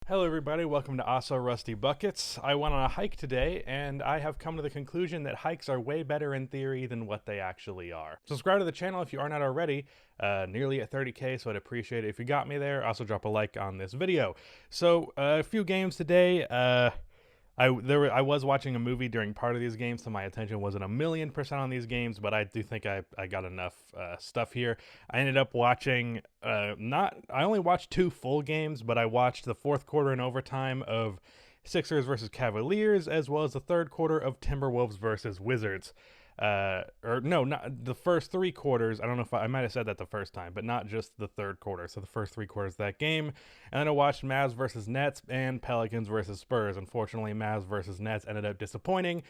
Hello everybody, welcome to Also Rusty Buckets. I went on a hike today and I have come to the conclusion that hikes are way better in theory than what they actually are. Subscribe to the channel if you are not already, nearly at 30k, so I'd appreciate it if you got me there. Also drop a like on this video. So a few games today. I was watching a movie during part of these games, so my attention wasn't 1,000,000% on these games, but I do think I got enough stuff here. I ended up watching, I only watched 2 full games, but I watched the fourth quarter and overtime of Sixers versus Cavaliers, as well as the third quarter of Timberwolves versus Wizards. Or no, not the first 3 quarters. I don't know if I might have said that the first time, but not just the third quarter. So the first 3 quarters of that game. And then I watched Mavs versus Nets and Pelicans versus Spurs. Unfortunately, Mavs versus Nets ended up disappointing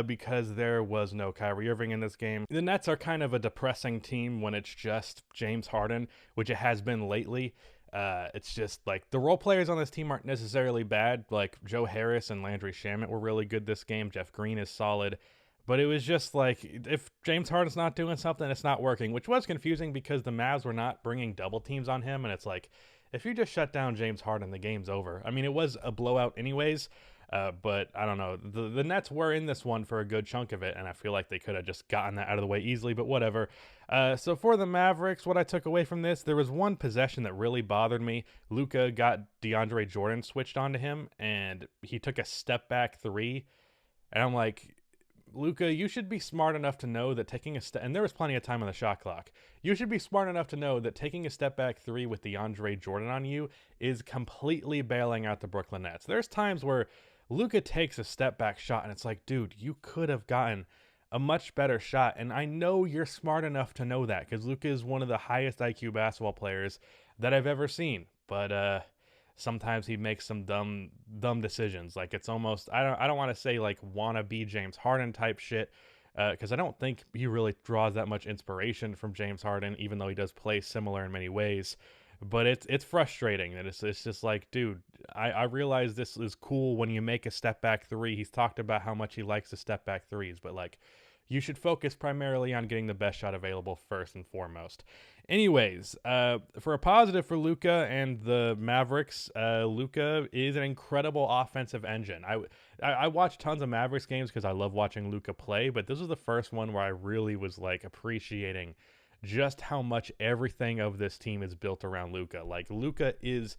because there was no Kyrie Irving in this game. The Nets are kind of a depressing team when it's just James Harden, which it has been lately. It's just like the role players on this team aren't necessarily bad. Like Joe Harris and Landry Shamet were really good this game. Jeff Green is solid. But it was just like, if James Harden's not doing something, it's not working, which was confusing because the Mavs were not bringing double teams on him. And it's like, if you just shut down James Harden, the game's over. I mean, it was a blowout anyways, but I don't know. The Nets were in this one for a good chunk of it, and I feel like they could have just gotten that out of the way easily, but whatever. So for the Mavericks, what I took away from this, there was one possession that really bothered me. Luka got DeAndre Jordan switched onto him, and he took a step back 3, and I'm like, Luka, you should be smart enough to know that taking a step, and there was plenty of time on the shot clock, you should be smart enough to know that taking a step back 3 with DeAndre Jordan on you is completely bailing out the Brooklyn Nets. There's times where Luka takes a step back shot and it's like, dude, you could have gotten a much better shot. And I know you're smart enough to know that because Luka is one of the highest IQ basketball players that I've ever seen. But sometimes he makes some dumb decisions. Like it's almost, I don't want to say like wannabe James Harden type shit, because I don't think he really draws that much inspiration from James Harden, even though he does play similar in many ways. But it's frustrating that it's just like, dude, I realize this is cool when you make a step back 3. He's talked about how much he likes the step back 3s, but like, you should focus primarily on getting the best shot available first and foremost. Anyways, for a positive for Luka and the Mavericks, Luka is an incredible offensive engine. I watch tons of Mavericks games because I love watching Luka play, but this was the first one where I really was like appreciating just how much everything of this team is built around Luka. Like Luka is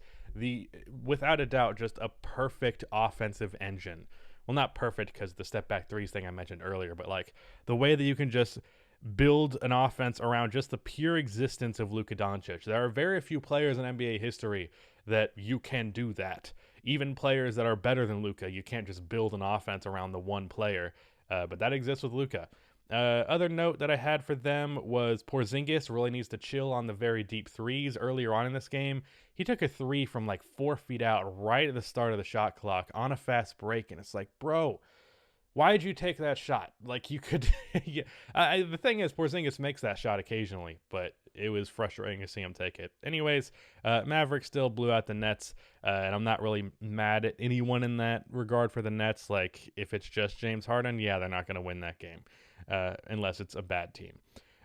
without a doubt, just a perfect offensive engine. Well, not perfect because the step back 3s thing I mentioned earlier, but like the way that you can just build an offense around just the pure existence of Luka Doncic. There are very few players in NBA history that you can do that. Even players that are better than Luka, you can't just build an offense around the one player, but that exists with Luka. Other note that I had for them was Porzingis really needs to chill on the very deep 3s earlier on in this game. He took a 3 from like 4 feet out right at the start of the shot clock on a fast break, and it's like, bro, why did you take that shot? Like you could, yeah. The thing is, Porzingis makes that shot occasionally, but it was frustrating to see him take it. Anyways, Mavericks still blew out the Nets, and I'm not really mad at anyone in that regard for the Nets. Like if it's just James Harden, yeah, they're not going to win that game. Unless it's a bad team.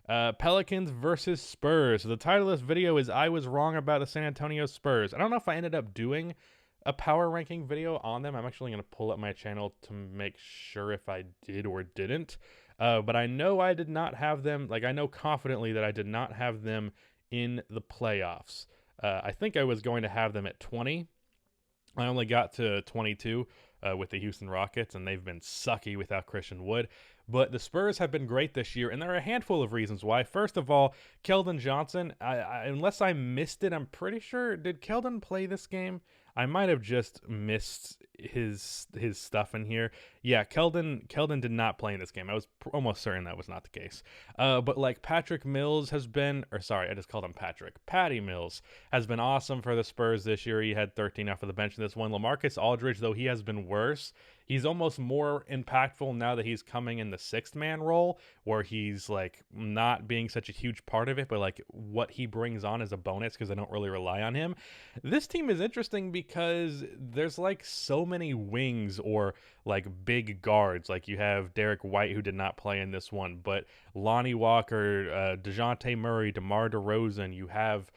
Pelicans versus Spurs. So the title of this video is I Was Wrong About the San Antonio Spurs. I don't know if I ended up doing a power ranking video on them. I'm actually going to pull up my channel to make sure if I did or didn't. But I know I did not have them. Like I know confidently that I did not have them in the playoffs. I think I was going to have them at 20. I only got to 22 with the Houston Rockets, and they've been sucky without Christian Wood. But the Spurs have been great this year, and there are a handful of reasons why. First of all, Keldon Johnson, unless I missed it, I'm pretty sure, did Keldon play this game? I might have just missed his stuff in here. Yeah, Keldon did not play in this game. I was almost certain that was not the case. But like Patrick Mills has been, or sorry, I just called him Patrick. Patty Mills has been awesome for the Spurs this year. He had 13 off of the bench in this one. LaMarcus Aldridge, though he has been worse, he's almost more impactful now that he's coming in the 6th man role, where he's like not being such a huge part of it, but like what he brings on as a bonus because I don't really rely on him. This team is interesting because there's like so many wings or like big guards. Like you have Derek White, who did not play in this one, but Lonnie Walker, DeJounte Murray, DeMar DeRozan. You have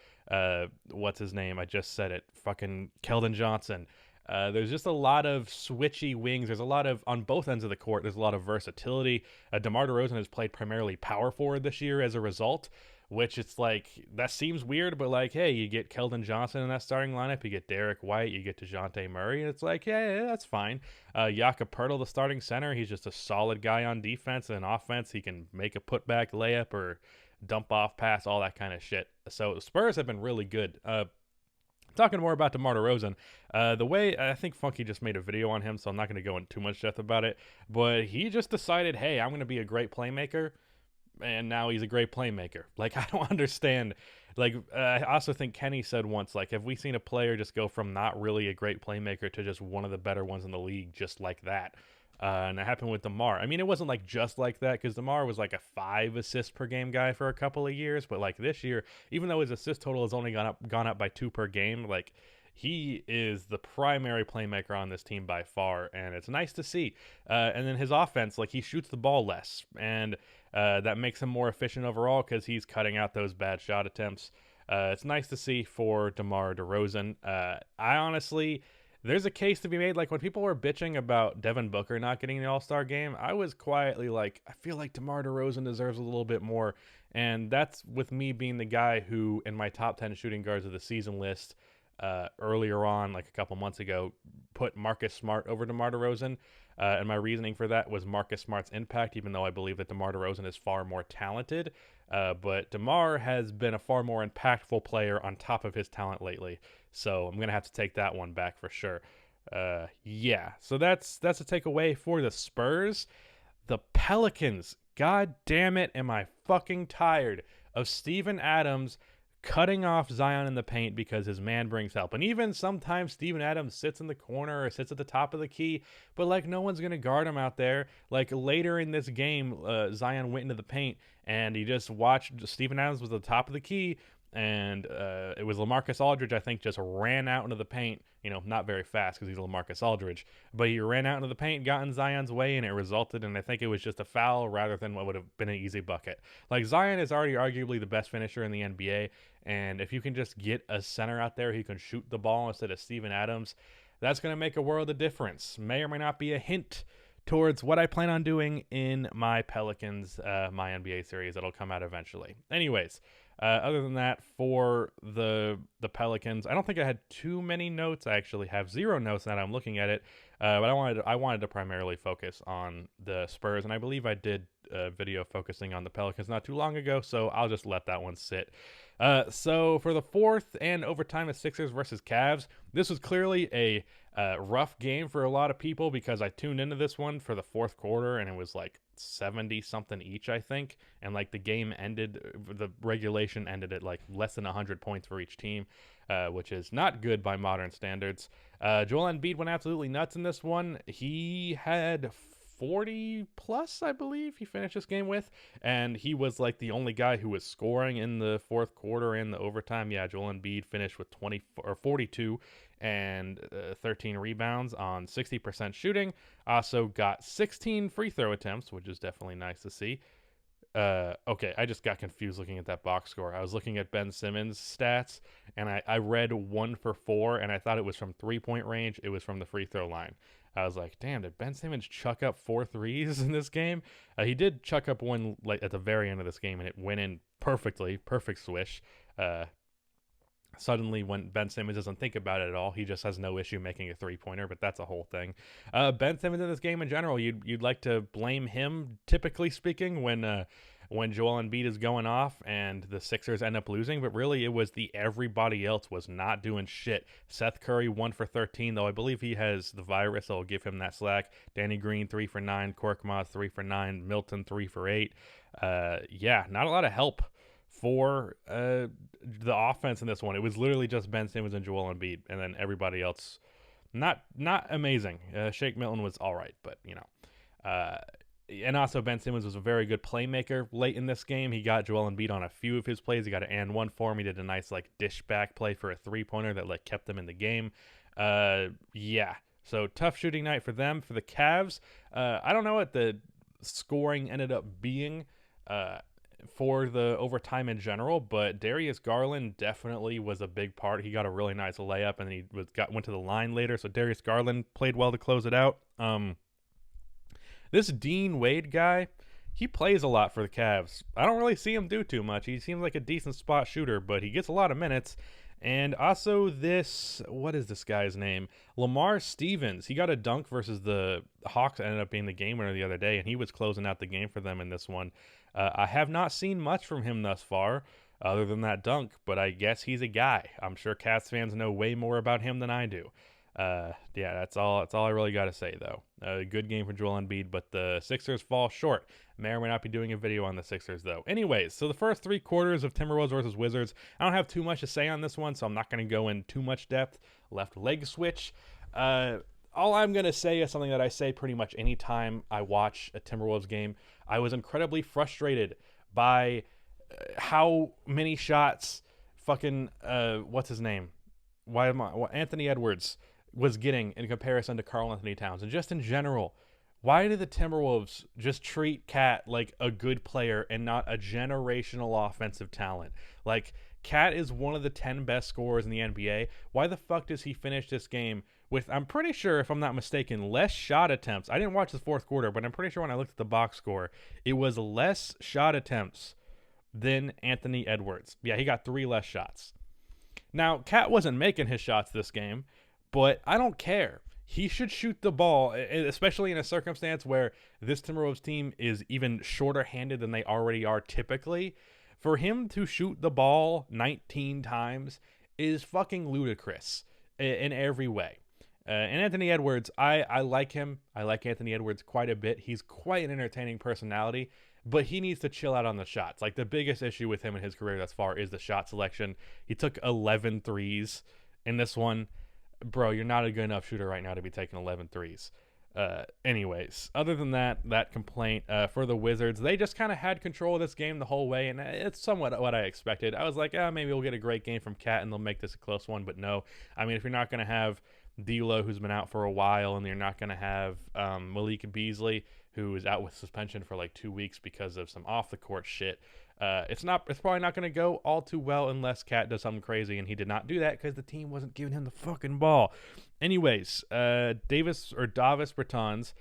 What's his name? I just said it. Fucking Keldon Johnson. There's just a lot of switchy wings. There's a lot of, on both ends of the court, there's a lot of versatility. DeMar DeRozan has played primarily power forward this year as a result, which it's like, that seems weird, but like, hey, you get Keldon Johnson in that starting lineup, you get Derek White, you get DeJounte Murray, and it's like, yeah, that's fine. Jakob Poeltl, the starting center, he's just a solid guy on defense, and offense, he can make a putback layup or dump off pass, all that kind of shit. So the Spurs have been really good. Talking more about DeMar DeRozan, the way I think Funky just made a video on him, so I'm not going to go into too much depth about it, but he just decided, hey, I'm going to be a great playmaker, and now he's a great playmaker. Like, I don't understand. Like, I also think Kenny said once, like, have we seen a player just go from not really a great playmaker to just one of the better ones in the league just like that? And it happened with DeMar. I mean, it wasn't like just like that, because DeMar was like a 5 assists per game guy for a couple of years. But like this year, even though his assist total has only gone up by 2 per game, like, he is the primary playmaker on this team by far, and it's nice to see. And then his offense, like, he shoots the ball less, and that makes him more efficient overall because he's cutting out those bad shot attempts. It's nice to see for DeMar DeRozan. I honestly, there's a case to be made. Like, when people were bitching about Devin Booker not getting the All-Star game, I was quietly like, I feel like DeMar DeRozan deserves a little bit more. And that's with me being the guy who, in my top 10 shooting guards of the season list, earlier on, like a couple months ago, put Marcus Smart over DeMar DeRozan. And my reasoning for that was Marcus Smart's impact, even though I believe that DeMar DeRozan is far more talented. But DeMar has been a far more impactful player on top of his talent lately. So I'm going to have to take that one back for sure. Yeah, so that's a takeaway for the Spurs. The Pelicans, god damn it, am I fucking tired of Steven Adams cutting off Zion in the paint because his man brings help. And even sometimes Steven Adams sits in the corner or sits at the top of the key, but like, no one's going to guard him out there. Like, later in this game, Zion went into the paint and he just watched Steven Adams was at the top of the key, and it was LaMarcus Aldridge, I think, just ran out into the paint. You know, not very fast because he's LaMarcus Aldridge, but he ran out into the paint, got in Zion's way, and it resulted in, I think it was just a foul rather than what would have been an easy bucket. Like, Zion is already arguably the best finisher in the NBA, and if you can just get a center out there who can shoot the ball instead of Steven Adams, that's going to make a world of difference. May or may not be a hint towards what I plan on doing in my Pelicans, my NBA series that'll come out eventually. Anyways, other than that, for the Pelicans, I don't think I had too many notes. I actually have 0 notes now that I'm looking at it, but I wanted to primarily focus on the Spurs, and I believe I did a video focusing on the Pelicans not too long ago, so I'll just let that one sit. So for the fourth and overtime of Sixers versus Cavs, this was clearly a rough game for a lot of people because I tuned into this one for the fourth quarter and it was like 70 something each, I think, and like the regulation ended at like less than 100 points for each team, which is not good by modern standards. Joel Embiid went absolutely nuts in this one. He had 40 plus, I believe he finished this game with, and he was like the only guy who was scoring in the fourth quarter and the overtime. Yeah, Joel Embiid finished with 42 and 13 rebounds on 60% shooting. Also got 16 free throw attempts, which is definitely nice to see. Okay, I just got confused looking at that box score. I was looking at Ben Simmons' stats, and I read 1 for 4, and I thought it was from 3-point range. It was from the free throw line. I was like, damn, did Ben Simmons chuck up 4 threes in this game? He did chuck up one like at the very end of this game, and it went in perfectly. Perfect swish. Suddenly, when Ben Simmons doesn't think about it at all, he just has no issue making a three-pointer, but that's a whole thing. Ben Simmons in this game in general, you'd like to blame him, typically speaking, when Joel Embiid is going off and the Sixers end up losing, but really it was everybody else was not doing shit. Seth Curry 1 for 13, though I believe he has the virus, so I'll give him that slack. Danny Green 3 for 9, Korkmaz 3 for 9, Milton 3 for 8. Yeah, not a lot of help for the offense in this one. It was literally just Ben Simmons and Joel Embiid, and then everybody else not amazing. Shake Milton was all right, but you know. And also Ben Simmons was a very good playmaker late in this game. He got Joel Embiid on a few of his plays. He got an and one for him. He did a nice like dish back play for a 3-pointer that like kept them in the game. Yeah. So tough shooting night for them. For the Cavs, I don't know what the scoring ended up being. for the overtime in general, but Darius Garland definitely was a big part. He got a really nice layup, and he went to the line later. So Darius Garland played well to close it out. This Dean Wade guy, he plays a lot for the Cavs. I don't really see him do too much. He seems like a decent spot shooter, but he gets a lot of minutes. And also what is this guy's name? Lamar Stevens. He got a dunk versus the Hawks, ended up being the game winner the other day, and he was closing out the game for them in this one. I have not seen much from him thus far, other than that dunk, but I guess he's a guy. I'm sure Cavs fans know way more about him than I do. Yeah, that's all I really got to say, though. Good game for Joel Embiid, but the Sixers fall short. May or may not be doing a video on the Sixers, though. Anyways, so the first 3 quarters of Timberwolves versus Wizards, I don't have too much to say on this one, so I'm not going to go in too much depth. Left leg switch. All I'm going to say is something that I say pretty much anytime I watch a Timberwolves game. I was incredibly frustrated by how many shots fucking, what's his name? Anthony Edwards was getting in comparison to Karl Anthony Towns. And just in general, why do the Timberwolves just treat Cat like a good player and not a generational offensive talent? Like, Cat is one of the 10 best scorers in the NBA. Why the fuck does he finish this game with, I'm pretty sure, if I'm not mistaken, less shot attempts? I didn't watch the fourth quarter, but I'm pretty sure when I looked at the box score, it was less shot attempts than Anthony Edwards. Yeah, he got 3 less shots. Now, Cat wasn't making his shots this game, but I don't care. He should shoot the ball, especially in a circumstance where this Timberwolves team is even shorter-handed than they already are typically. For him to shoot the ball 19 times is fucking ludicrous in every way. And Anthony Edwards, I like him. I like Anthony Edwards quite a bit. He's quite an entertaining personality, but he needs to chill out on the shots. Like, the biggest issue with him in his career thus far is the shot selection. He took 11 threes in this one. Bro, you're not a good enough shooter right now to be taking 11 threes. Anyways, other than that complaint for the Wizards, they just kind of had control of this game the whole way, and it's somewhat what I expected. I was like, maybe we'll get a great game from Cat and they'll make this a close one, but no. I mean, if you're not going to have D'Lo, who's been out for a while, and you're not going to have Malik Beasley, who is out with suspension for like 2 weeks because of some off-the-court shit, it's probably not going to go all too well unless Cat does something crazy, and he did not do that because the team wasn't giving him the fucking ball. Anyways, Davis Bertans,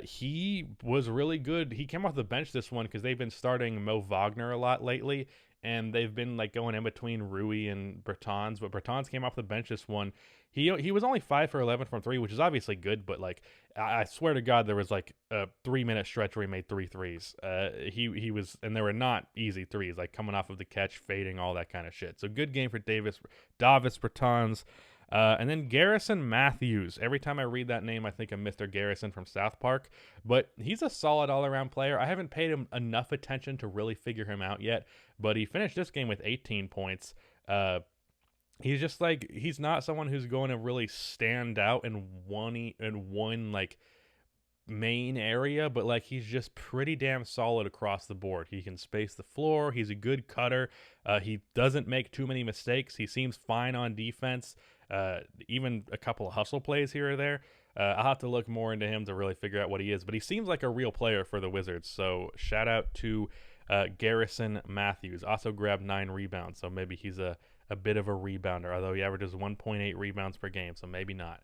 he was really good. He came off the bench this one because they've been starting Mo Wagner a lot lately, and they've been like going in between Rui and Bertans, but Bertans came off the bench this one. He was only 5 for 11 from 3, which is obviously good, but like I swear to God, there was like a 3-minute stretch where he made 3 threes. He was, and they were not easy threes, like coming off of the catch, fading, all that kind of shit. So good game for Davis Bertans. And then Garrison Matthews. Every time I read that name, I think of Mr. Garrison from South Park, but he's a solid all-around player. I haven't paid him enough attention to really figure him out yet, but he finished this game with 18 points. He's just like, he's not someone who's going to really stand out in one like main area, but like he's just pretty damn solid across the board. He can space the floor. He's a good cutter. He doesn't make too many mistakes. He seems fine on defense. Even a couple of hustle plays here or there. I'll have to look more into him to really figure out what he is, but he seems like a real player for the Wizards. So shout out to Garrison Matthews. Also grabbed 9 rebounds, so maybe he's a bit of a rebounder, although he averages 1.8 rebounds per game, so maybe not.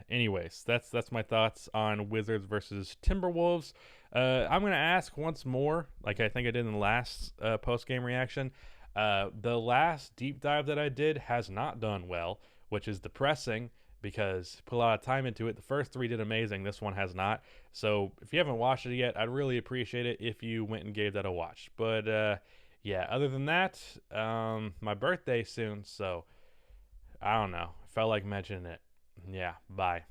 Anyways, that's my thoughts on Wizards versus Timberwolves. I'm going to ask once more, like I think I did in the last post-game reaction. The last deep dive that I did has not done well, which is depressing because put a lot of time into it. The first 3 did amazing. This one has not. So if you haven't watched it yet, I'd really appreciate it if you went and gave that a watch. But yeah, other than that, my birthday soon, so I don't know. Felt like mentioning it. Yeah, bye.